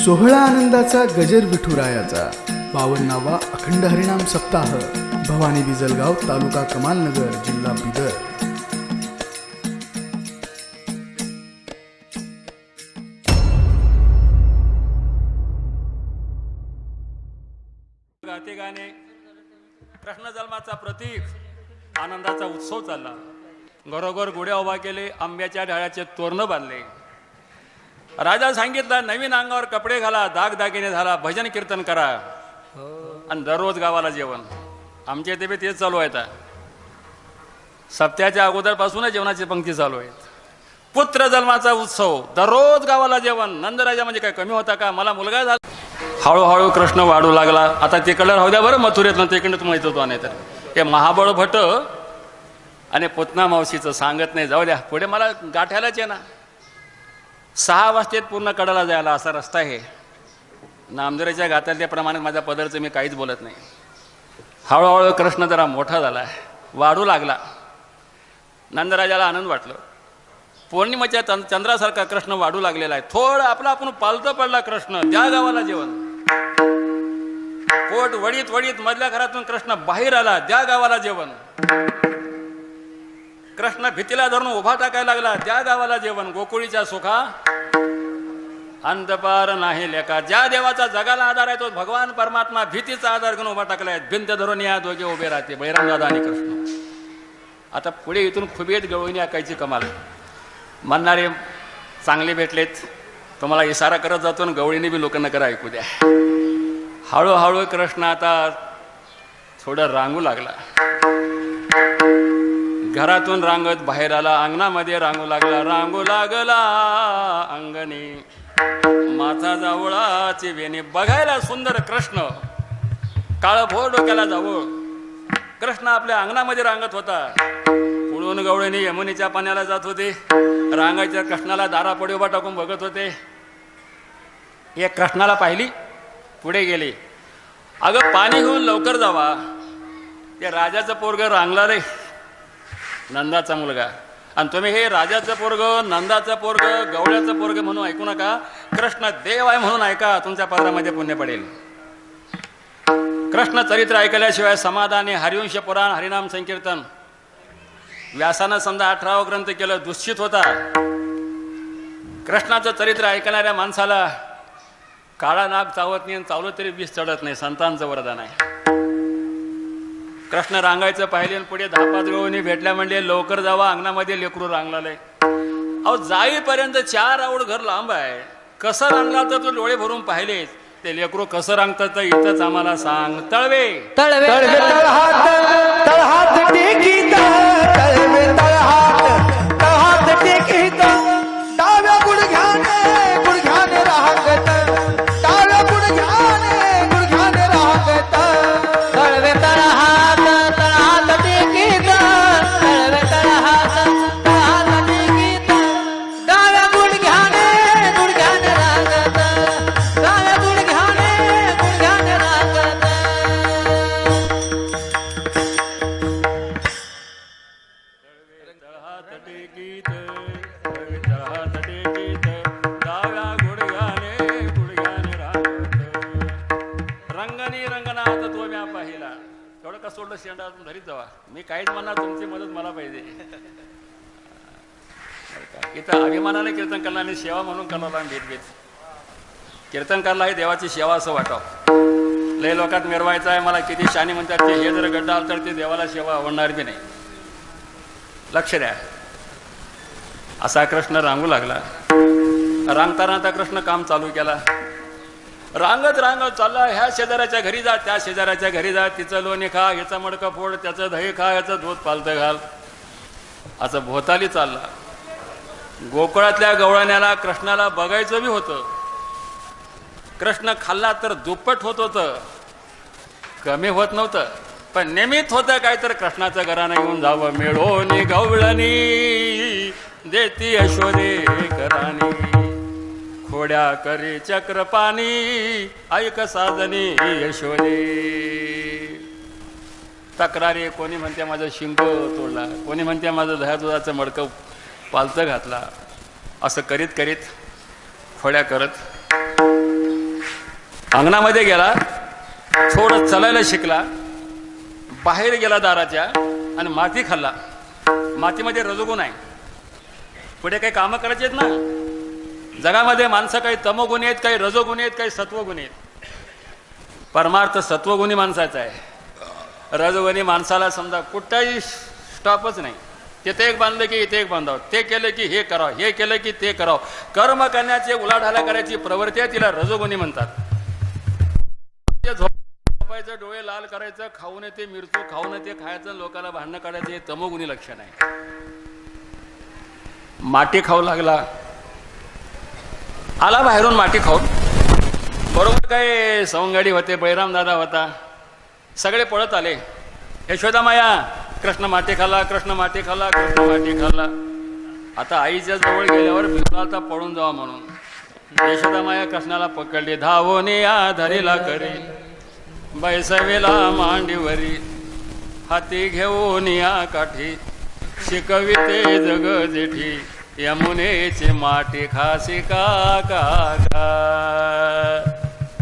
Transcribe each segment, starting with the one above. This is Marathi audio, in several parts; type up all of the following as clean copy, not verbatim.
सोहळा आनंदाचा गजर विठुरायाचा 52वा अखंड हरिनाम सप्ताह भवानी बिजलगाव तालुका कमालनगर जिल्हा बिदर. गाते गाणे कृष्ण जन्माचा प्रतीक आनंदाचा उत्सव चालला. घरोघर गुढ्या उभा केले, आंब्याच्या ढाळ्याचे तोरण बांधले. राजा सांगितलं नवीन अंगावर कपडे घाला, दागदागिने झाला, भजन कीर्तन करा आणि दररोज गावाला जेवण. आमच्या इथे तेच चालू आहे. आता सप्त्याच्या अगोदरपासूनच जेवणाची पंक्ती चालू आहेत. पुत्र जन्माचा उत्सव, दररोज गावाला जेवण. नंदराजा म्हणजे काय कमी होता का? मला मुलगा झाला. हळूहळू कृष्ण वाढू लागला. आता तिकडं राहू द्या बरं, मथुरेतनं तिकडनं तुम्हाला येत होतो. नाही तर हे महाबळ भट आणि पुतना मावशीचं सांगत नाही, जाऊ द्या. पुढे मला गाठ्यालाच आहे ना. 6 वाजतेत पूर्ण कडाला जायला असा रस्ता आहे. नामदेवाच्या गाताल्याप्रमाणे माझ्या पदरचं मी काहीच बोलत नाही. हळूहळू कृष्ण जरा मोठा झाला, वाढू लागला. नंदराजाला आनंद वाटलं. पौर्णिमेच्या चंद्रासारखा कृष्ण वाढू लागलेला आहे. थोडं आपला आपण पालतं पडला कृष्ण. त्या गावाला जेवण. पोट वडीत वडीत मधल्या घरातून कृष्ण बाहेर आला. त्या गावाला जेवण. कृष्ण भीतीला धरून उभा टाकायला लागला. त्या गावाला जेवण. गोकुळीच्या सुखा अंतपार नाही लेका. ज्या देवाचा जगाला आधार आहे तो भगवान परमात्मा भीतीचा आधार घेऊन उभा टाकलाय. भिंत धरून या दोघे उभे राहते, बहिराम दादा आणि कृष्ण. आता पुढे इथून खुबेत गवळणी आकायची कमाल. म्हणणारे चांगले भेटलेत, तुम्हाला इशारा करत जातो आणि गवळीने बी लोकांना करा ऐकू द्या. हळूहळू कृष्ण आता थोडं रांगू लागला. घरातून रांगत बाहेर आला. अंगणामध्ये रांगू लागला. रांगू लागला अंगणी माथा जावळाची वेणी. बघायला सुंदर कृष्ण, काळ भोर डोक्याला जावळ. कृष्ण आपल्या अंगणामध्ये रांगत होता. पुढून गवळणी यमुनेच्या पाण्याला जात होते. रांगाच्या कृष्णाला दारापुढे उभा टाकून बघत होते. एक कृष्णाला पाहिली, पुढे गेली. अगं पाणी घेऊन लवकर जावा. ते राजाचं पोरग रांगला रे, नंदाचा मुलगा. आणि तुम्ही हे राजाचं पोरग, नंदाचं पोरग, गवळ्याचं पोरग म्हणून ऐकू नका. कृष्ण देव आहे म्हणून ऐका, तुमच्या पदरामध्ये पुण्य पडेल. कृष्ण चरित्र ऐकल्याशिवाय समाधानी हरिवंश पुराण, हरिनाम संकीर्तन व्यासानं समजा 18वा ग्रंथ केलं, दुष्चित होता. कृष्णाचं चरित्र ऐकणाऱ्या माणसाला काळा नाग चावत नाही, चावलं तरी विष चढत नाही. संतांचं वरदान आहे. कृष्ण रांगायचं पाहिले आणि पुढे 10-5 गवळणी भेटल्या म्हणजे लवकर जावा, अंगणामध्ये लेकरू रांगलाय. अहो जाईपर्यंत 4 आवड घर लांब आहे. कसं रांगला तर तू डोळे भरून पाहिले. ते लेकरू कसं रांगतं तर इथंच आम्हाला सांग. तळवे तळवे तळहात तळहात टेकीत, तळवे तळहात तळहात टेकीत. डाव्या गुडघ्याने गुडघ्याने राहत, डाव्या गुडघ्याने गुडघ्याने राहत. तळवे तळहात तळहात टेकीत, तळवे तळहात तळहात टेकीत. डाव्या गुडघ्याने गुडघ्याने राहत, डाव्या गुडघ्याने गुडघ्याने राहत. रंगनी रंगनाथ तो म्या पाहिला. तेवढं का सोडलं शेंडा धरीत जावा. मी काहीच म्हणणार, तुमची मदत मला पाहिजे. इथं अभिमानाने कीर्तन करणारी सेवा म्हणून करणार भेट. कीर्तन करला हे देवाची सेवा असं वाटावं. लय लोकात मिरवायचं आहे. मला किती शानी म्हणतात ते, हे जर गड्डा आलं तर ते देवाला सेवा आवडणार बी नाही. लक्ष द्या. असा कृष्ण रांगू लागला. रांगताना आता कृष्ण काम चालू केला. रांगत रांगत चालला. ह्या शेजाऱ्याच्या घरी जा, त्या शेजाऱ्याच्या घरी जा. तिचं लोणी खा, ह्याचं मडकं फोड, त्याचं दही खा, ह्याचं दूध पालतं घाल. असं भोवताली चालला. गोकुळातल्या गवळण्याला कृष्णाला बघायचं बी होतं. कृष्ण खाल्ला तर दुप्पट होत होतं, कमी होत नव्हतं. पण निमित्त होतं काय तर कृष्णाचं घरानं येऊन जावं. मिळोनी गवळणी देती यशोदे करानी, खोड्या करी चक्रपाणी ऐक साजनी यशोदे. तक्रारी, कोणी म्हणते माझं शिंग तोडला, कोणी म्हणते माझं दह्या दुधाचं मडकं पालतं घातला. असं करीत करीत खोड्या करत अंगणामध्ये गेला, थोडं चालायला शिकला, बाहेर गेला दाराच्या आणि माती खाल्ला. मातीमध्ये रजोगुण आहे. पुढे काही कामं करायची आहेत ना. जगामध्ये माणसं काही तमोगुणी आहेत, काही रजोगुणी आहेत, काही सत्वगुणी आहेत. परमार्थ सत्वगुणी माणसाचा आहे. रजोगुणी माणसाला समजा कुठलाही स्टॉपच नाही. तिथे एक बांधलं की इथे एक बांधावं, ते केलं की हे करावं, हे केलं की ते करावं. कर्म करण्याची उलाढाला करायची प्रवृत्ती आहे, तिला रजोगुणी म्हणतात. झोपायचं, डोळे लाल करायचं, खाऊन ते मिरचू, खाऊन ते खायचं, लोकांना भांडणं काढायचं, हे तमोगुणी लक्षण आहे. माती खाऊ लागला, आला बाहेरून माती खाऊन. बरोबर काय सवंगाडी होते, बळीराम दादा होता, सगळे पळत आले. यशोदा माया, कृष्ण माती खाल्ला, कृष्ण माती खाल्ला, कृष्ण माती खाल्ला. आता आईच्या जवळ गेल्यावर भिजला आता पळून जावा म्हणून. यशोदा माया कृष्णाला पकडली, धावोने या धरीला करी, बैसवेला मांडीवरी, हाती घेऊन या काठी, शिकविते जग जेठी, यमुनेची माती खासी का का का.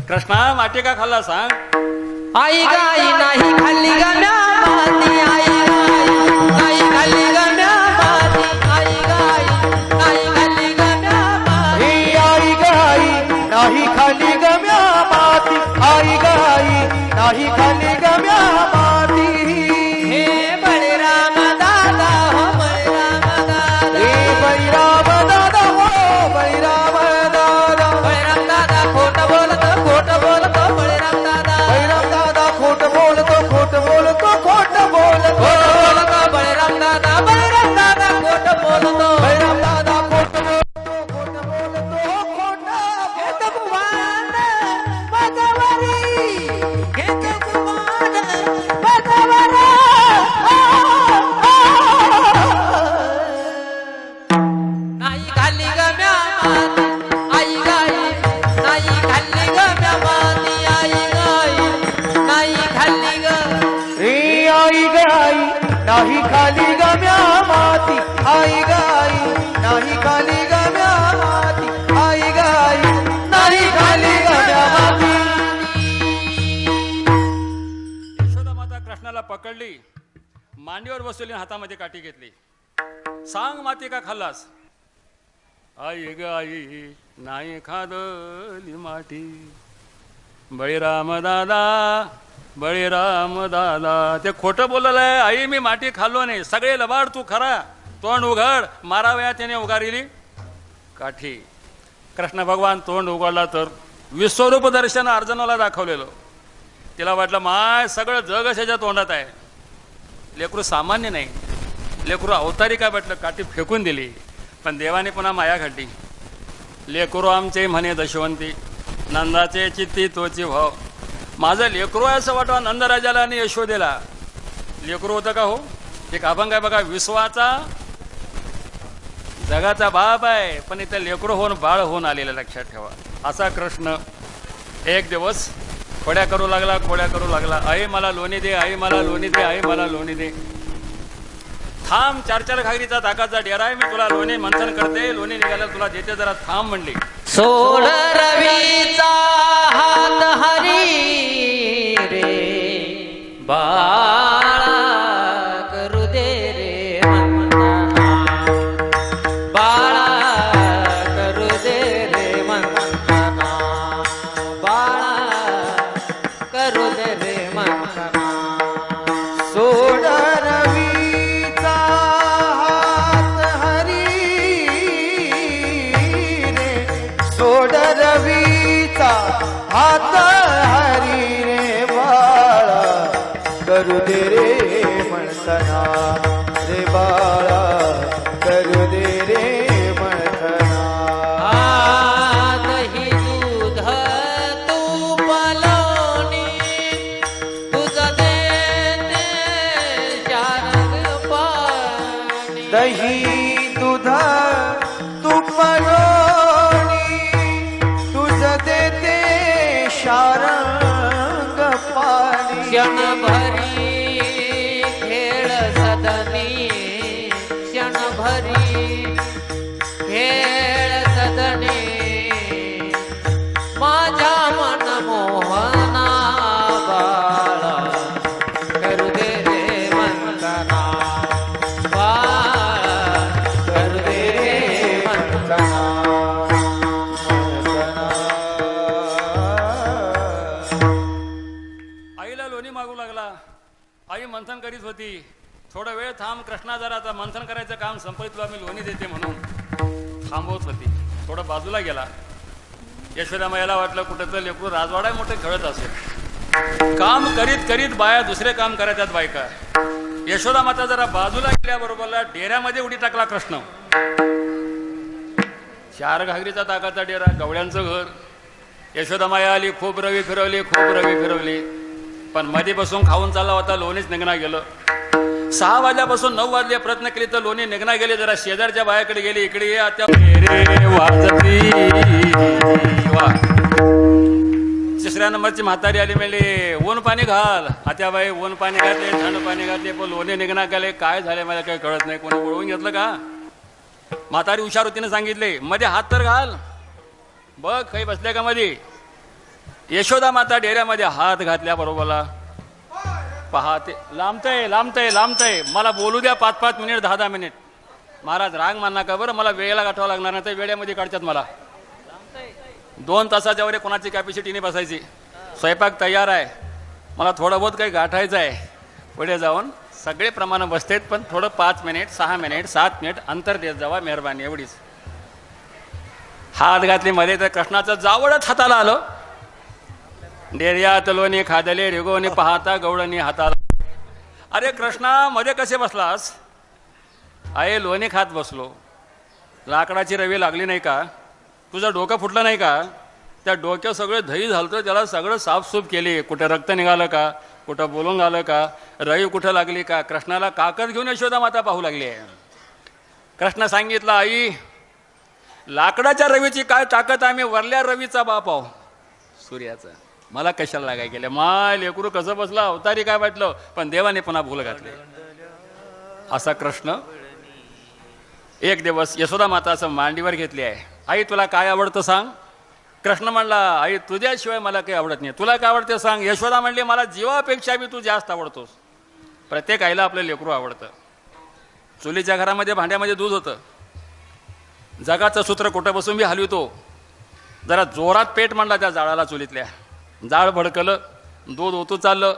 कृष्णा माती का खाल्ला सांग. आई गाई नाही खाल्ली गम्या माती, आई गाई नाही खाल्ली गम्या माती, आई गाई नाही खाल्ली गम्या माती, आई गाई नाही खाल्ली गम्या माती, आई गाई नाही खाल्ली गम्या माती. हे बळीराम दादा हो बळीराम दादा, हे बळीराम दादा हो बळीराम दादा. बळीराम दादा खोट बोलतो बळीराम दादा, बळीराम दादा खोट बोलतो बळीराम दादा, बळीराम दादा खोट बोलतो, बळीराम दादा खोट बोलतो खोट. घेत गुमान पदवरी, घेत गुमान पदवरी. नाही खाल्ली गम्या माती, आई गाई नाही खाल्ली गम्या माती, आई गाई नाही खाल्ली ग. रे आई गाई नाही खाली गम्या माती, आई गाई नाही खाली गम्या माती, आई गाई नाही खाली गम्या माती. यशोदा माता कृष्णाला पकडली, मांडीवर बसवली, हातामध्ये काठी घेतली. सांग माती का खाल्लास. आई ग आई नाही खादली माठी, बळीराम दादा, बळीराम दादा. ते खोटं बोललेलं आहे. आई मी माती खाल्लो नाही. सगळे लबाड तू खरा, तोंड उघड. मारावया त्याने उगारिली काठी. कृष्ण भगवान तोंड उघडला तर विश्वरूप दर्शन अर्जुनाला दाखवलेलं. तिला वाटलं माय सगळं जग अशाच्या तोंडात आहे. लेकरू सामान्य नाही, लेकरू अवतारी काय वाटलं. काठी फेकून दिली, पण देवाने पुन्हा माया घडली. लेकरू आमचे म्हणे दशवंती, नंदाचे चित्ती तोची भाव. माझं लेकरू आहे असं वाटवा नंदराजाला आणि यशोदेला. लेकरू होतं का हो. एक अभंग आहे बघा, विश्वाचा जगाचा बाप आहे, पण इथं लेकरू होऊन बाळ होऊन आलेलं लक्षात ठेवा. असा कृष्ण एक दिवस खोड्या करू लागला, खोड्या करू लागला. आई मला लोणी दे, आई मला लोणी दे, आई मला लोणी दे. थांब, 4-4 घागरीचा ताकाचा डेरा आहे, मी तुला लोणी मंथन करते, लोणी निघायला तुला देते, जरा थांब म्हणली. सोड रवीचा हात हरी रे, बाळा करू दे रे मंथना, बाळा करू दे रे मंथना, बाळा करू दे रे मंथना. सोड रवीचा हात हरी रे, सोड रवीचा हात हरी रे, बाळा करू दे रे मंथना, रे बाळा करू दे रे मंथना. दही दूध तूप लोणी, तुझं देते शारंग पाणी. दही दूध तूप लोणी, तुझं देते शारंग पाणी. क्षणभरी खेळ सदनी, क्षणभरी खेळ सदनी, माझ्या मन आईला लोणी मागू लागला. आई मंथन करीत होती. थोडा वेळ थांब कृष्णा, जरा आता मंथन करायचं काम संपलं, तुला मी लोणी देते म्हणून थांबवत होती. थोडं बाजूला गेला. यशोदामाईला वाटलं कुठं तर लेकरू राजवाडा मोठे खेळत असेल. काम करीत करीत बाया दुसरे काम करायच्यात बायका. यशोदा माता जरा बाजूला गेल्याबरोबरला डेऱ्यामध्ये उडी टाकला कृष्ण. 4 घागरीचा ताकाचा डेरा, गवळ्यांचं घर. यशोदामाई आली, खूप रवी फिरवली, पण मध्ये बसून खाऊन चालला होता. लोणीच निघणा गेलं. 6 वाजल्यापासून 9 वाजले प्रयत्न केले तर लोणी निघणा गेले. जरा शेजारच्या बायाकडे गेली, इकडे ये आता रे वाजती वा. 3ऱ्या नंबरची म्हातारी आली, म्हणली ऊन पाणी घाल. आत्याबाई ऊन पाणी घातले, थंड पाणी घातले, पण लोणी निघणा गेले. काय झाले मला काही कळत नाही. कोणी बोलवून घेतलं का? म्हातारी हुशार होतीने सांगितले, मध्ये हात तर घाल बघ काही बसले का मध्ये. यशोदा माता डेऱ्यामध्ये हात घातल्याबरोबरला पाहते, लांबतय. मला बोलू द्या 5-5 मिनिट, 10-10 मिनिट. महाराज राग मानना का बरं, मला वेळेला गाठावं लागणार नाही तर वेळेमध्ये काढतात मला. 2 तासाच्या वर कोणाची कॅपॅसिटी नाही बसायची. स्वयंपाक तयार आहे, मला थोडं बहुत काही गाठायचं आहे. पुढे जाऊन सगळे प्रमाण बसतेत, पण थोडं 5 मिनिट, 6 मिनिट, 7 मिनिट अंतर देत जावा, मेहरबानी एवढीच. हात घातली मध्ये तर कृष्णाचं जावळच हाताला आलं. डेर्यात लोणी खादले, रेगोनी पाहता गवळणी हाताला. अरे कृष्णा, मध्ये कसे बसलास? आहे लोणी खात बसलो. लाकडाची रवी लागली नाही का? तुझं डोकं फुटलं नाही का? त्या डोक्यात सगळं दही झालं, त्याला सगळं साफसूफ केली. कुठं रक्त निघालं का? कुठं बोलून आलं का? रवी कुठं लागली का? कृष्णाला काकद घेऊन यशोदा माता पाहू लागली आहे. कृष्ण सांगितलं, आई लाकडाच्या रवीची काय ताकद, आम्ही वरल्या रवीचा बाप आहो, सूर्याचा. मला कशाला लागाय गेले? माय लेकरू कसं बसला, अवतारी काय वाटलं, पण देवाने पुन्हा भूल घातले. असा कृष्ण एक दिवस यशोदा माता असं मांडीवर घेतली आहे. आई तुला काय आवडतं सांग. कृष्ण म्हणला, आई तुझ्याशिवाय मला काही आवडत नाही. तुला काय आवडतं सांग. यशोदा म्हणली, मला जीवापेक्षा बी तू जास्त आवडतोस. प्रत्येक आईला आपलं लेकरू आवडतं. चुलीच्या घरामध्ये भांड्यामध्ये दूध होतं. जगाचं सूत्र कुठं बसून बी हलवितो. जरा जोरात पेट मांडला त्या जाळाला, चुलीतल्या जाळ भडकलं, दूध ओतू चाललं.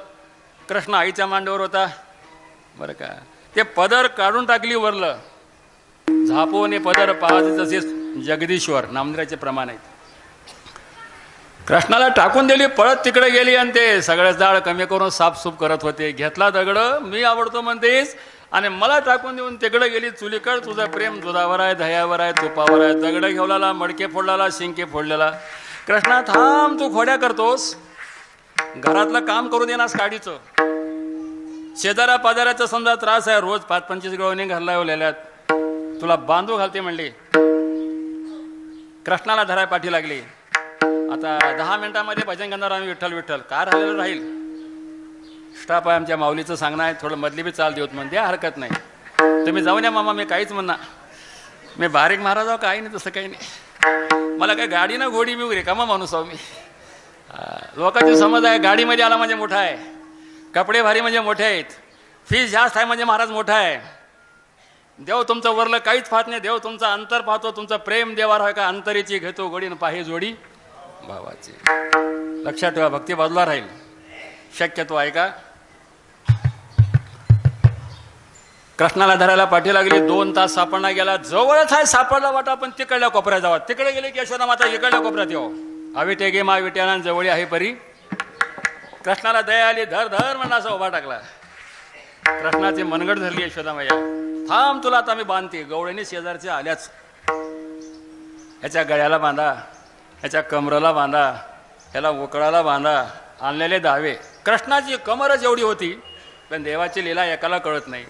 कृष्ण आईच्या मांडीवर होता बरं का. ते पदर काढून टाकली वरलं. झापोने पदर पाहत तसेच जगदीश्वर नामदेवाचे प्रमाण आहेत. कृष्णाला टाकून दिली, पळत तिकडे गेली आणि ते सगळं जाळ कमी करून साफसूफ करत होते. घेतला दगड, मी आवडतो म्हणतेस, आणि मला टाकून देऊन तिकडे गेली चुलीकड. तुझं प्रेम दुधावर आहे, दह्यावर आहे, तुपावर आहे. दगड घेवलाला, मडके फोडलेला, शिंके फोडलेला. कृष्णा थांब, तू खोड्या करतोस. घरातलं काम करू देनास काडीचं. शेजारा पाजाराचा समजा त्रास आहे, रोज 5-25 गवळणी घरला येवलेल्यात, तुला बांधू घालते म्हणली. कृष्णाला धराय पाठी लागली. आता 10 मिनिटांमध्ये भजन करणार आम्ही, विठ्ठल विठ्ठल. काय राहिलेलं राहील. स्टाफ आहे आमच्या माऊलीचं सांगणं आहे, थोडं मधली बी चाल देऊत म्हणते, हरकत नाही. तुम्ही जाऊन या मामा, मी काहीच म्हणणार. मी बारीक महाराज आहो, काही नाही, तसं काही नाही. मला काय गाडी ना घोडी, मी रिकामा माणूस आहो मी. लोकांची समज आहे, गाडीमध्ये आला म्हणजे मोठा आहे, कपडे भारी म्हणजे मोठे आहेत, फीस जास्त आहे म्हणजे महाराज मोठा आहे. देव तुमचं वरलं काहीच पाहत नाही. देव तुमचं अंतर पाहतो. तुमचं प्रेम देवार आहे का? अंतरीची घेतो गोडीन पाहे जोडी भावाची. लक्षात ठेवा, भक्ती बाजूला राहील. शक्यतो आहे का? कृष्णाला धरायला पाठी लागली. 2 तास सापडला गेला. जवळच आहे, सापडला वाटा, पण तिकडल्या कोपऱ्यात जावा. तिकडे गेले की यशोदा माता इकडल्या कोपऱ्यात येऊ. अविटे गे मा विट्याला जवळी आहे परी. कृष्णाला दया आली. धर धर म्हणून असा उभा टाकला. कृष्णाची मनगट धरली यशोदा मैया. थांब, तुला आता मी बांधते. गवळणी शेजारचे आल्याच. ह्याच्या गळ्याला बांधा, ह्याच्या कमराला बांधा, ह्याला उकळाला बांधा. आणलेले दावे. कृष्णाची कमरच एवढी होती, पण देवाची लीला एकाला कळत नाही.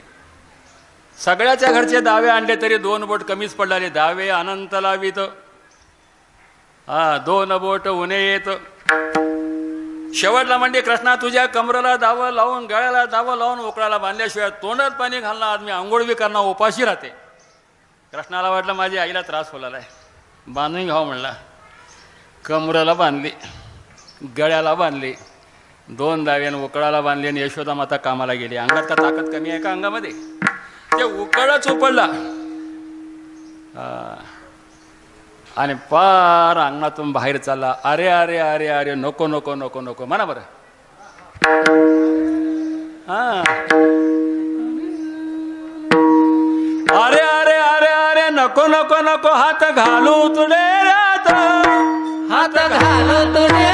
सगळ्याच्या घरचे दावे आणले तरी 2 बोट कमीच पडले. दावे अनंत लावित, 2 बोट उन्हे येत. शेवटला म्हणजे कृष्णा तुझ्या कमरेला दावं लावून, गळ्याला दावं लावून, उकळाला बांधल्याशिवाय तोंडात पाणी घालणार, आदमी आंघोळ बी करणार, उपाशी राहते. कृष्णाला वाटलं माझ्या आईला त्रास होणार आहे, बांधून घ्यावं म्हणला. कमरेला बांधली, गळ्याला बांधली, 2 दाव्यानं उकळाला बांधली आणि यशोदा माता कामाला गेली. अंगात का ताकद कमी आहे का अंगामध्ये? ते उकळच उपडला. आणि पार अंगणातून बाहेर चालला. अरे अरे अरे अरे नको नको नको नको म्हणा बरं. हा अरे अरे अरे अरे नको नको नको हात घालू तुडे रात हात घालू तुझे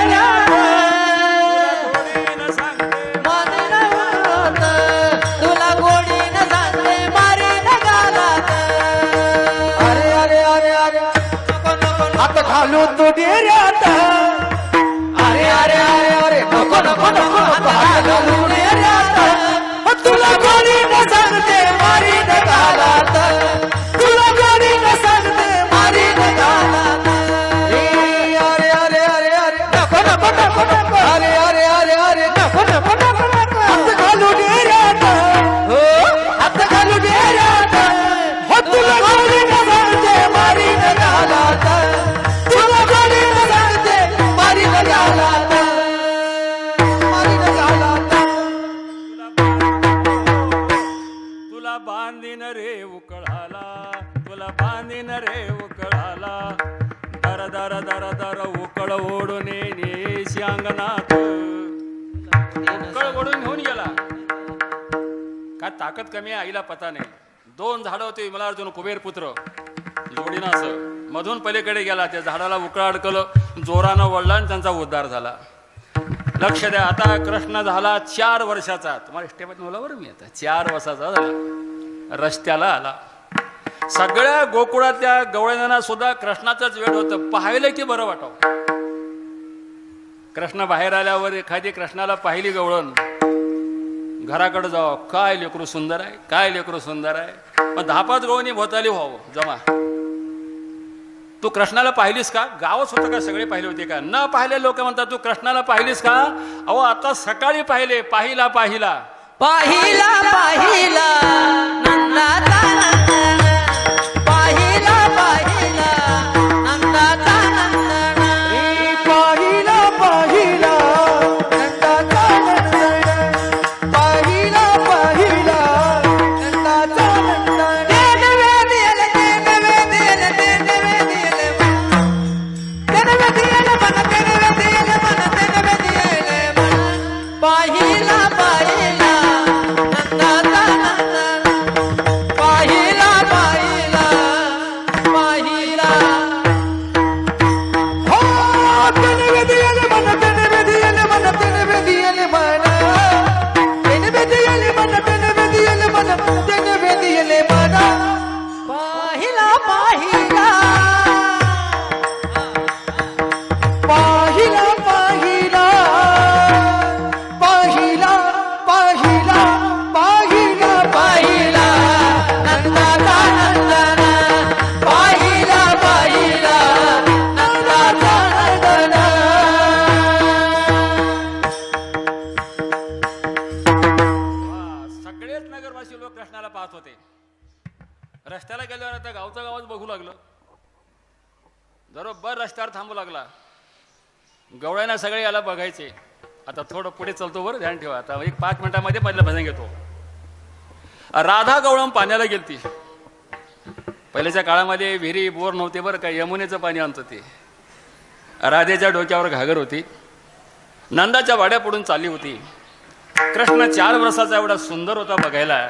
तुला गोडीनं सांगते मारीन गालात. अरे अरे अरे अरे नको नको हात घालू तू डेऱ्यात. अरे अरे अरे अरे नको नको नको हात घालू डेऱ्यात. तुला गोडीनं सांगते मारीन गालात. तुला गोडीनं सांगते मारीन गालात. अरे अरे अरे अरे नको नको नको नको अरे अरे अरे अरे नको नको नको नको हात घालू डेऱ्यात. हो हात घालू डेऱ्यात. हो तुला गोडीनं सांगते मारीन गालात. तुला गोडीनं सांगते मारीन गालात. मारीन गालात. तुला बांधीन रे उकळाला तुला बांधीन रे उकळाला दर दर दर दर उकळ ओढून नेशी अंगणात. उकळ ओढून घेऊन गेला. का ताकद कमी आहे आईला पता नाही. 2 झाडं होती विमलार्जुन कुबेर पुत्र जोडीनं असं मधून पलीकडे गेला. त्या झाडाला उकळ अडकलं. जोरानं वळला आणि त्यांचा उद्धार झाला. लक्ष द्या. आता कृष्ण झाला 4 वर्षाचा. तुम्हाला स्टेपात मला बरं मी आता 4 वर्षाचा झाला. रस्त्याला आला. सगळ्या गोकुळातल्या गवळण्यांना सुद्धा कृष्णाचंच वेळ होतं. पाहिलं की बरं वाटावं. कृष्ण बाहेर आल्यावर एखादी कृष्णाला पाहिली गवळण घराकडे जावं. काय लेकरू सुंदर आहे काय लेकरू सुंदर आहे. मग 10-5 गवळणी भोवताली व्हावं जमा. तू कृष्णाला पाहिलीस का. गावच होतं का सगळे पाहिले होते का. न पाहिले लोक म्हणतात तू कृष्णाला पाहिलीस का. अहो आता सकाळी पाहिले. पाहिला पाहिला पाहिला पाहिला नंदाचा नंदन. पाहिला पाहिला नंदाचा नंदन. पाहिला पाहिला नंदाचा नंदन. पाहिला पाहिला नंदाचा नंदन. देन वेदियल देन वेदियल देन वेदियल देन वेदियल मन देन वेदियल मन देन वेदियल मन. पाहिला पाहिला नंदाचा नंदन. पाहिला पाहिला पाहिला हो देन वेदियल मन देन वेदियल मन देन वेदियल मन. देन वेदियल मन देन वेदियल मन देन वेदियल मन. पाहिला पाहिला पाहिला पाहिला पाहिला पाहिला पाहिला पाहिला नंदाचा नंदन. पाहिला पाहिला नंदाचा नंदन. सगळेच नगरवासी लोक कृष्णाला पाहत होते. रस्त्याला गेल्यावर आता गावचं गावच बघू लागलं. बरोबर रस्त्यावर थांबू लागला. गवळ्यांना सगळे याला बघायचे. आता थोडं पुढे चलतो बरं ध्यान ठेवा. आता 5 मिनिटांमध्ये पहिलं भजन घेतो. राधा गवळण पाण्याला गेलती. पहिल्याच्या काळामध्ये विहिरी बोर नव्हते बरं का. यमुनेचं पाणी आणतं ते. राधेच्या डोक्यावर घागर होती. नंदाच्या वाड्या पडून चालली होती. कृष्ण 4 वर्षाचा एवढा सुंदर होता बघायला.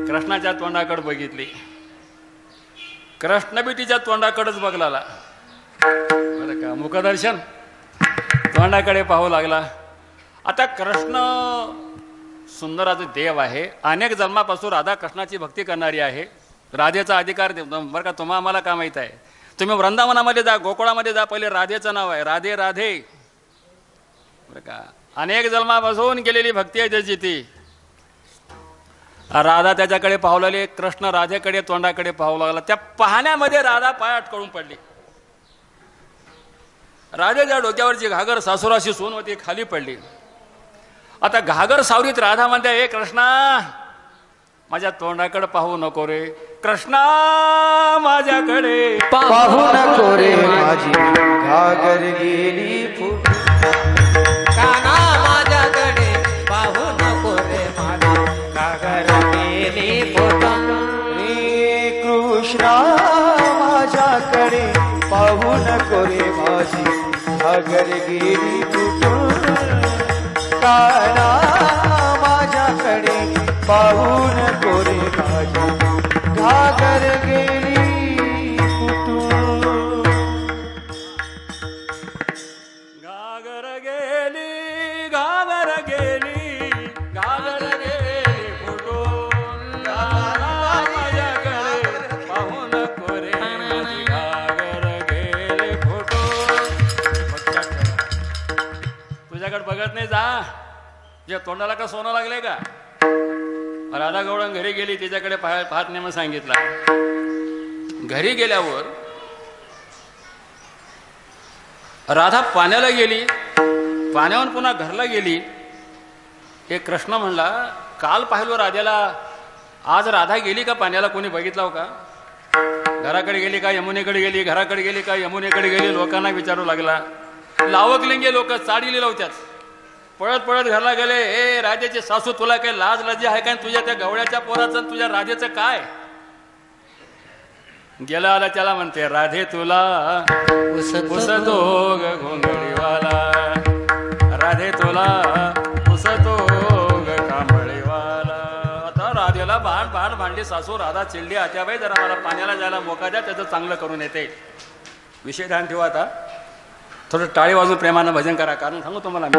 कृष्णाच्या तोंडाकडे बघितली. कृष्ण बी तिच्या तोंडाकडेच बघला बरं का. मुखदर्शन तोंडाकडे पाहू लागला. आता कृष्ण सुंदराचा देव आहे. अनेक जन्मापासून राधा कृष्णाची भक्ती करणारी आहे. राधेचा अधिकार बरं का. तुम्हा आम्हाला का माहीत आहे. तुम्ही वृंदावनामध्ये जा गोकुळामध्ये जा. पहिले राधेचं नाव आहे राधे राधे बरं का. अनेक जन्मापासून केलेली भक्ती आहे त्याची ती. राधा त्याच्याकडे पाहू लागली. कृष्ण राधेकडे तोंडाकडे पाहू लागला. त्या पाहण्यामध्ये राधा पाय अटकळून पडली. राधेच्या डोक्यावरची घागर सासुराशी सून होती खाली पडली. आता घागर सावरीत राधा म्हणते हे कृष्णा माझ्या तोंडाकडे पाहू नको रे. कृष्णा माझ्याकडे पाहू नको रे माझी घागर गेली फुट. काना माझ्याकडे पाहू नको रे माझी घागर गेली फुट. रे कृष्णा माझ्याकडे कोरे माझी घागर गेली फुटून काना माझ्याकडे पाहून कोरे माझी घागर गेली फुटून घागर गेली घागर गेली घागर गेली फुटून काना माझ्याकडे पाहून कोरे माझी घागर गेली फुटून. लक्षात ठेवा. तुझ्याकडे बघत नाही जा जे तोंडाला का सोनं लागले का. राधा गवळण घरी गेली तिच्याकडे पाहत नेमं सांगितला. घरी गेल्यावर राधा पाण्याला गेली पाण्याहून पुन्हा घरला गेली. एक कृष्ण म्हणला काल पाहिलो राधेला आज राधा गेली का पाण्याला कोणी बघितला हो का. घराकडे गेली का यमुनेकडे गेली घराकडे गेली का यमुनेकडे गेली लोकांना विचारू लागला. लावकलिंगे लोक चाडीली लावत्यात. पळत पळत घरला गेले. ए राधेची सासू तुला काय लाज लज्जा आहे काय तुझ्या त्या गवळ्याच्या पोराचं तुझ्या राधेचं काय. गेला आला त्याला म्हणते राधे तुला उसतो ग घोंगडीवाला राधे तुला उसतो ग कांबळीवाला. आता राधेला भांड भांडली सासू. राधा चिडली आत्याबाई जरा मला पाण्याला जायला मोका द्या त्याचं चांगलं करून येते. विषय ध्यान ठेवा. आता थोडं टाळी वाजून प्रेमानं भजन करा. कारण सांगू तुम्हाला मी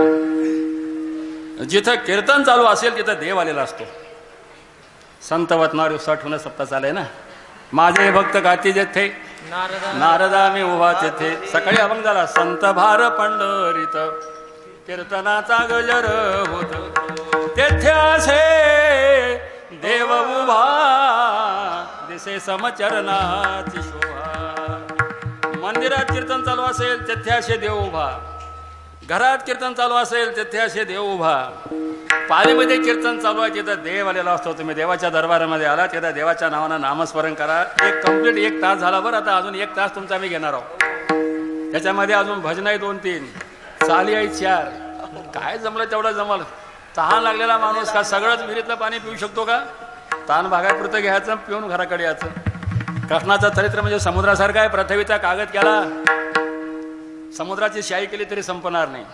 जिथं कीर्तन चालू असेल तिथं देव आलेला असतो. संत वतनार उसाठून सप्ताह चालय ना. माझे भक्त गाती जेथे नारदा मी उभा तेथे. सकाळी अभंग झाला संत भार पंढरीत कीर्तनाचा गजर होत तेथे असे देव उभा दिसे समचरणाची शोभा. मंदिरात कीर्तन चालू असेल तेथे असे देव उभा. घरात कीर्तन चालू असेल तेथे असे देव उभा. पालीमध्ये कीर्तन चालू आहे तिथं देव आलेला असतो. तुम्ही देवाच्या दरबारामध्ये आला तिथं देवाच्या नावानं नामस्मरण करा. कंप्लीट 1 तास झाला बरं. आता अजून 1 तास तुमचा मी घेणार आहोत. त्याच्यामध्ये अजून भजन आहे 2-3 चाली आहे 4. काय जमलं तेवढं जमलं. तहान लागलेला माणूस का सगळंच विहिरीतलं पाणी पिऊ शकतो का. ताण भागापुरतं घ्यायचं पिऊन घराकडे यायचं. कृष्णाचं चरित्र म्हणजे समुद्रासारखं आहे. पृथ्वीचा कागद केला समुद्राची शाही केली तरी संपणार नाही.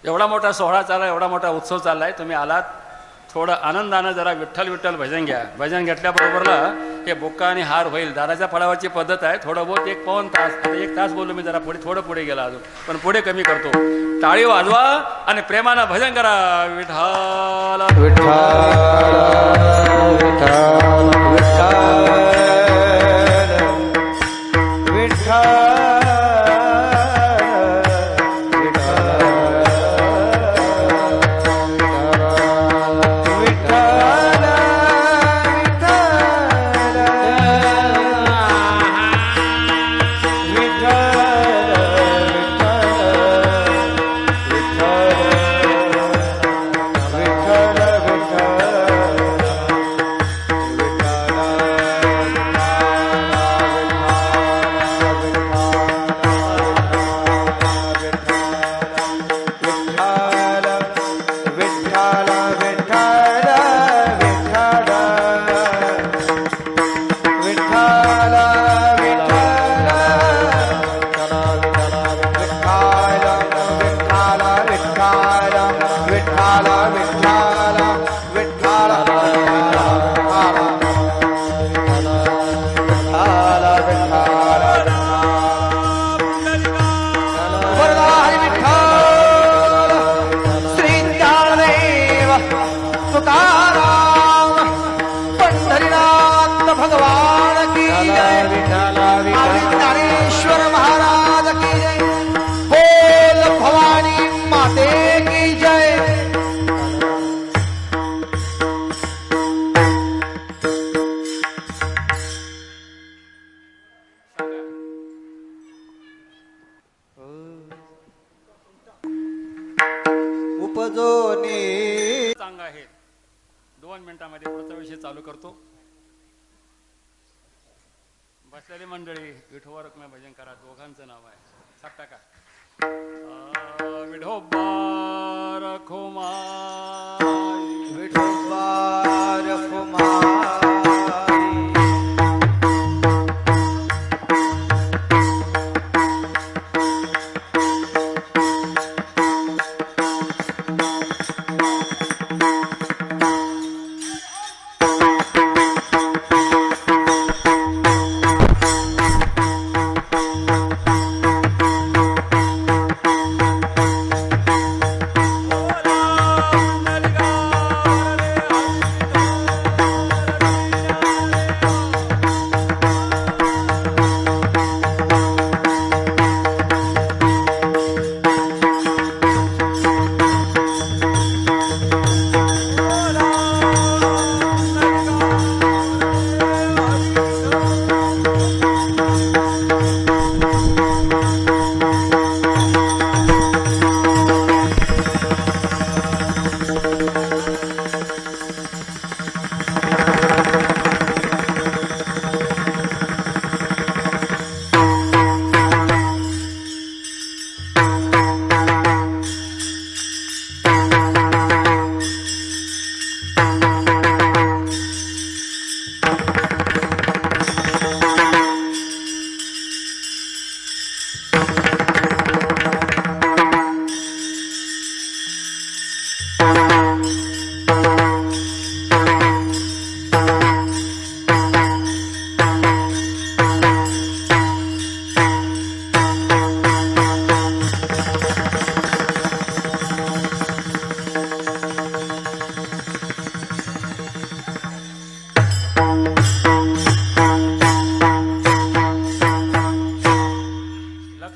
एवढा मोठा सोहळा चालला एवढा मोठा उत्सव चाललाय. तुम्ही आलात थोडं आनंदानं जरा विठ्ठल विठ्ठल भजन घ्या. भजन घेतल्याबरोबरला हे बुक्का आणि हार होईल. दाराच्या फळावरची पद्धत आहे. थोडं बहुत 1 तास आता 1 तास बोललो मी. जरा पुढे थोडं पुढे गेला अजून पण पुढे कमी करतो. टाळी वाजवा आणि प्रेमानं भजन करा. विठ्ठल चांग आहे. 2 मिनिटांमध्ये पुढचा विषय चालू करतो. बसलेली मंडळी विठोबा रखुमाई भजन करा. दोघांचं नाव आहे. सात टाका. विठोबा रखुमाई विठोबा रखुमाई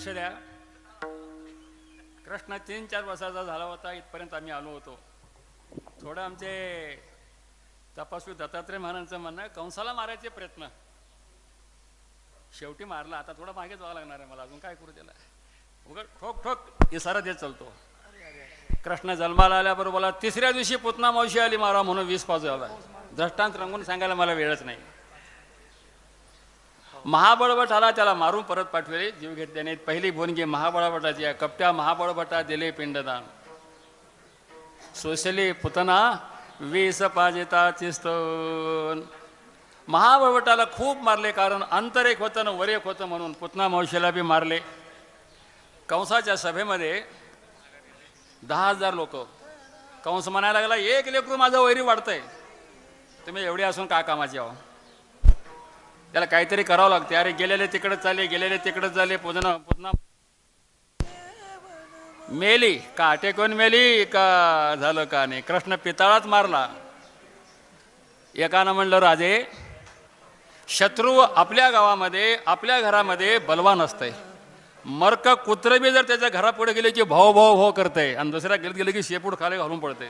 लक्ष द्या. कृष्ण 3-4 वर्षाचा झाला होता, इथपर्यंत आम्ही आलो होतो. थोडं आमचे तपस्वी दत्तात्रय महाराजांचं म्हणणं आहे, कंसाला मारायचे प्रयत्न, शेवटी मारला. आता थोडं मागे जावं लागणार आहे मला, अजून काय करू त्याला. उघड ठोक ठोक इसारा देत चालतो. कृष्ण जन्माला आल्याबरोबर 3ऱ्या दिवशी पुतना मावशी आली मारा म्हणून 20 पाजवला. दृष्टांत रंगून सांगायला मला वेळच नाही. महाबळवट आला, त्याला मारून परत पाठवले, जीव घेतल्याने. पहिली बोनगी महाबळवटाची आहे. कपट्या महाबळवटा दिले पिंडदान, सोशली पुतना 20 पाजिताची स्तन. महाबळवटाला खूप मारले, कारण अंतर एक होतं ना वर एक होतं म्हणून. पुतना मावशीला बी मारले. कंसाच्या सभेमध्ये 10,000 लोक. कंस म्हणायला लागला, एक लेकरू माझं वैरी वाढतंय, तुम्ही एवढे असून का कामाचे आहो. त्याला काहीतरी करावं लागते. अरे गेलेले तिकडे चालले, गेलेले तिकडे झाले. पुतना मेली का टेकून मेली का झालं का नाही. कृष्ण पितळाच मारला. एकानं म्हणलं, राजे शत्रू आपल्या गावामध्ये आपल्या घरामध्ये बलवान असतंय. मर्क कुत्र बी जर त्याच्या घरापुढे गेले की भाऊ भाऊ भाऊ करतंय, आणि दुसऱ्या गेले गेले की शेपूट खाली घालून पडतंय.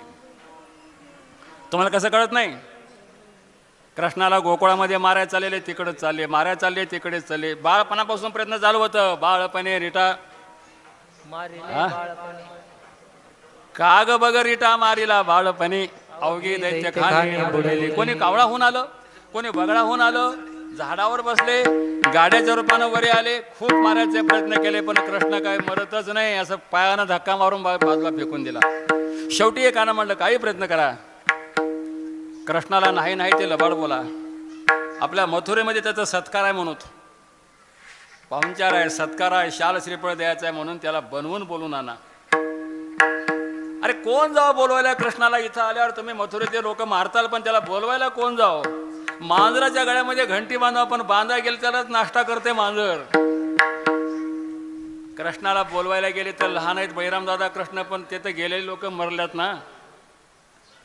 तुम्हाला कसं कळत नाही. कृष्णाला गोकुळामध्ये मारायला चाललेले तिकडेच चालले, मारायला चालले तिकडेच चालले. बाळपणापासून प्रयत्न चालू होतं. बाळपणे रिटा का ग बग रिटा मारिला बाळपणी, अवघी दैत्य खाणे बुडेली. कोणी कावळा होऊन आलं, कोणी बगळा होऊन आलं, झाडावर बसले, गाड्याच्या रूपानं वरे आले, खूप मारायचे प्रयत्न केले, पण कृष्ण काय मरतच नाही. असं पायानं धक्का मारून बाजूला फेकून दिला. शेवटी एकानं म्हणलं, काही प्रयत्न करा. कृष्णाला नाही नाही ते लबाड बोला. आपल्या मथुरेमध्ये त्याचा सत्कार आहे म्हणून, पाहुणचार आहे, सत्कार आहे, शाल श्रीफळ द्यायचा आहे म्हणून त्याला बनवून बोलून आणा. अरे कोण जावं बोलवायला कृष्णाला. इथं आल्यावर तुम्ही मथुरेतले लोक मारताल, पण त्याला बोलवायला कोण जावं. मांजराच्या गळ्यामध्ये घंटी बांधा, पण बांधा गेले त्यालाच नाश्ता करते मांजर. कृष्णाला बोलवायला गेले तर लहान आहेत बैराम दादा कृष्ण, पण ते तर गेलेले लोक मरल्यात ना.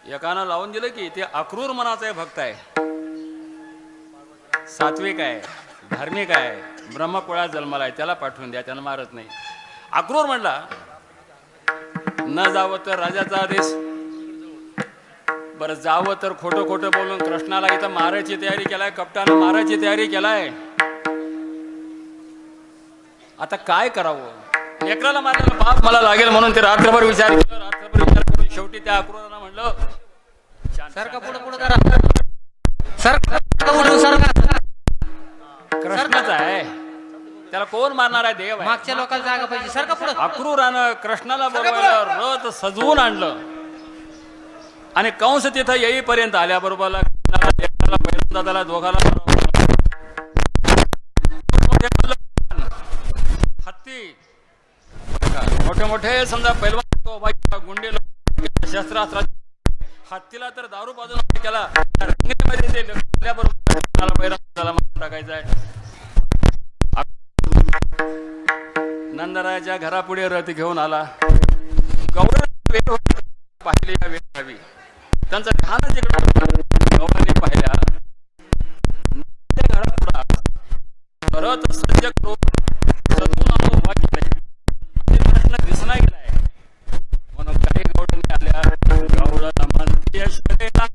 एकानं लावून दिलं की ते अक्रूर मनाचा आहे, भक्त आहे, सात्विक आहे, धार्मिक आहे, ब्रह्मकुळात जन्माला आहे, त्याला पाठवून द्या, त्यानं मारत नाही. अक्रूर म्हणला, न जावं तर राजाचा आदेश. बरं जावं तर खोटं खोटं बोलून कृष्णाला इथं मारायची तयारी केलाय, कपटानं मारायची तयारी केलाय. आता काय करावं. लेकराला मारलेला पाप मला लागेल म्हणून ते रात्रभर विचार केला. रात्रभर विचार करून शेवटी त्या अक्रूराला म्हणलं, सारखा पुढे पुढे करा, सारखा कृष्णच आहे, त्याला कोण मारणार आहे. देव आहे. मागच्या लोकांना जागा पाहिजे. सारखा पुढे. अक्रूरानं कृष्णाला बोलवायला रथ सजवून आणलं, आणि कंस तिथं येईपर्यंत आल्याबरोबर दादाला दोघाला हत्ती मोठे मोठे समजा पैलवान गुंडे शस्त्रास्त्र, हत्तीला तर दारू पाजून केला. टाकायचं आहे. नंदरायाच्या घरापुढे रथ घेऊन आला. गौरव पाहिले या वेळी त्यांचं ध्यान जिकडे गौराने पाहिल्या घरापुढा रथ सज्ज करून सजवून आणून उभा केलाय. प्रश्न दिसना गेलाय म्हणून काही गौडणी आल्या. गौडला म्हणते यशोदेला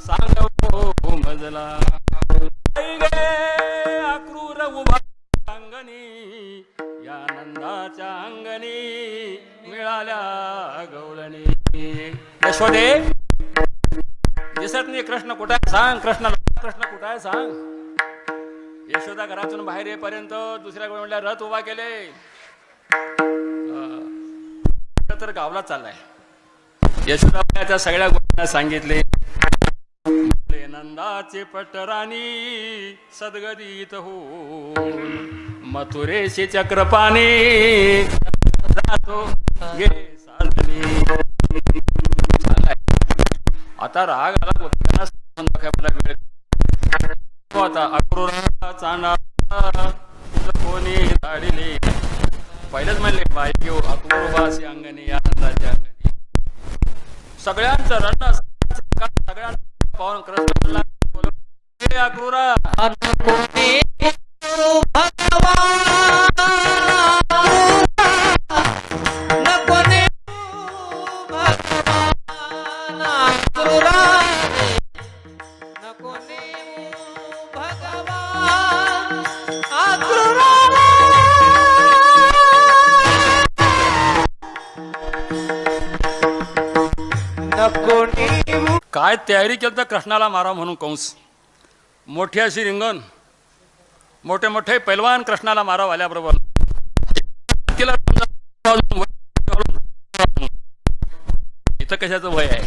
सांग मजला अक्रूर उभा अंगणी, या नंदाच्या अंगणी मिळाल्या गवळणी. यशोदे दिसत नाही कृष्ण कुठे आहे सांग. कृष्ण कुठे आहे सांग. यशोदा घरातून बाहेर येईपर्यंत दुसऱ्या गोष्टीला रथ उभा केले. तर गावला चाललाय. यशोदा त्या सगळ्या गोष्टींना सांगितले. नंदाचे पटराणी सद्गदित हो, मथुरेशी चक्रपाणी जातो गे साजनी. आता राग आला गोपिकांना वेळ. आता अक्रूर चांडा कोणी धाडिले. पहिलेच म्हणले बाई घेऊ अक्रूरवासी अंगणी या नंदाच्या अंगणी. सगळ्यांचं रडणं, सगळ्यांना पाहून कृष्ण म्हणला, "हे अक्रूरा, नको नेऊ भगवान नको नेऊ भगवान अक्रूरा नको नेऊ भगवान अक्रूरा नको नेऊ काय तयारी केलं तर कृष्णाला मारा म्हणून कंस. मोठी अशी रिंगण, मोठे मोठे पैलवान कृष्णाला माराव आल्याबरोबर तिला इथं कशाचं भय आहे.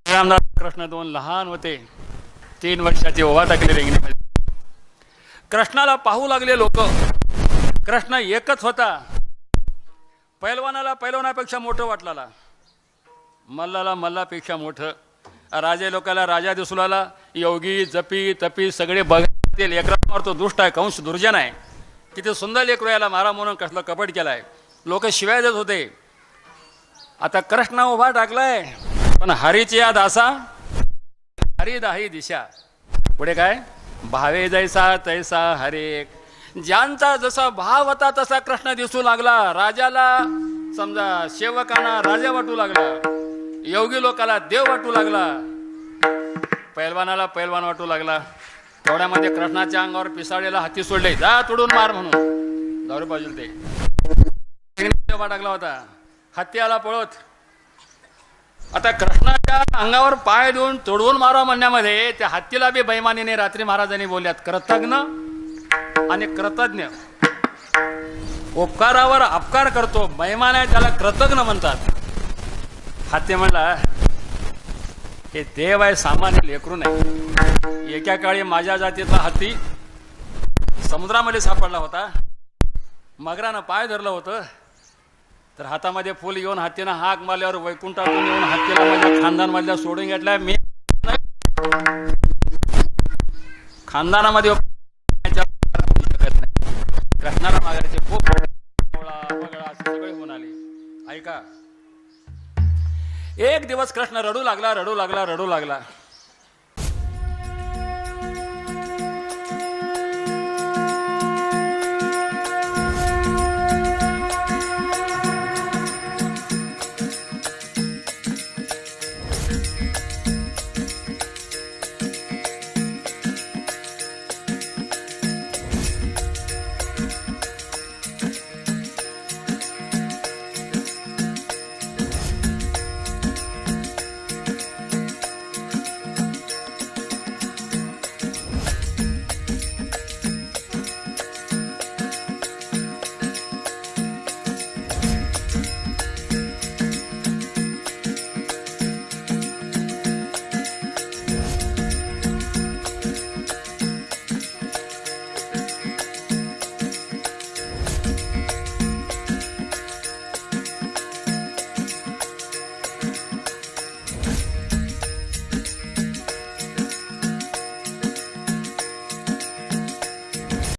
रामदास कृष्ण दोन लहान होते, 3 वर्षाची ओवा टाकली रिंगणीमध्ये. कृष्णाला पाहू लागले लोक. कृष्ण एकच होता. पैलवानाला पैलवानापेक्षा मोठं वाटलाला, मल्लाला मल्लापेक्षा मोठं, राजे लोकाला राजा दिसू लागला. योगी जपी तपी सगळे बघतील. लेकरा मारतो, दुष्ट आहे, कंस दुर्जन आहे. किती सुंदर लेकरू याला मारा म्हणून कसलं कपट केलाय. लोक शिवाय देत होते. आता कृष्ण उभा टाकलाय, पण हरीची या दासा हरी दाही दिशा. पुढे काय, भावे जैसा तैसा हरेक. ज्यांचा जसा भाव होता तसा कृष्ण दिसू लागला. राजाला समजा सेवकांना राजा वाटू लागला, योगी लोकाला देव वाटू लागला, पैलवानाला पैलवान वाटू लागला. तेवढ्यामध्ये कृष्णाच्या अंगावर पिसाळलेला हाती सोडले, जा तोडून मार म्हणून. दारू बाजूला ते उभा टाकला होता. हत्ती आला पळत. आता कृष्णाच्या अंगावर पाय देऊन तोडवून मारा म्हणण्यामध्ये त्या हत्तीला बी बैमानीने रात्री महाराजांनी बोलल्यात, कृतज्ञ आणि कृतज्ञ. उपकारावर अपकार करतो बैमान आहे त्याला कृतज्ञ म्हणतात. हत्ती म्हणला, हे देव आहे, सामान्य लेकरू नाही. एका काळी माझ्या जातीचा हत्ती समुद्रामध्ये सापडला होता. मगरानं पाय धरलं होतं, तर हातामध्ये फुल घेऊन हत्तीनं हाक मारल्यावर वैकुंठातून येऊन हत्तीला माझ्या खानदानमधल्या सोडून घेतल्या. मी खानदानामध्ये कृष्णाला मागायचे खूप बगळा असे सगळे होऊन आले. ऐका, एक दिवस कृष्ण रडू लागला, रडू लागला, रडू लागला.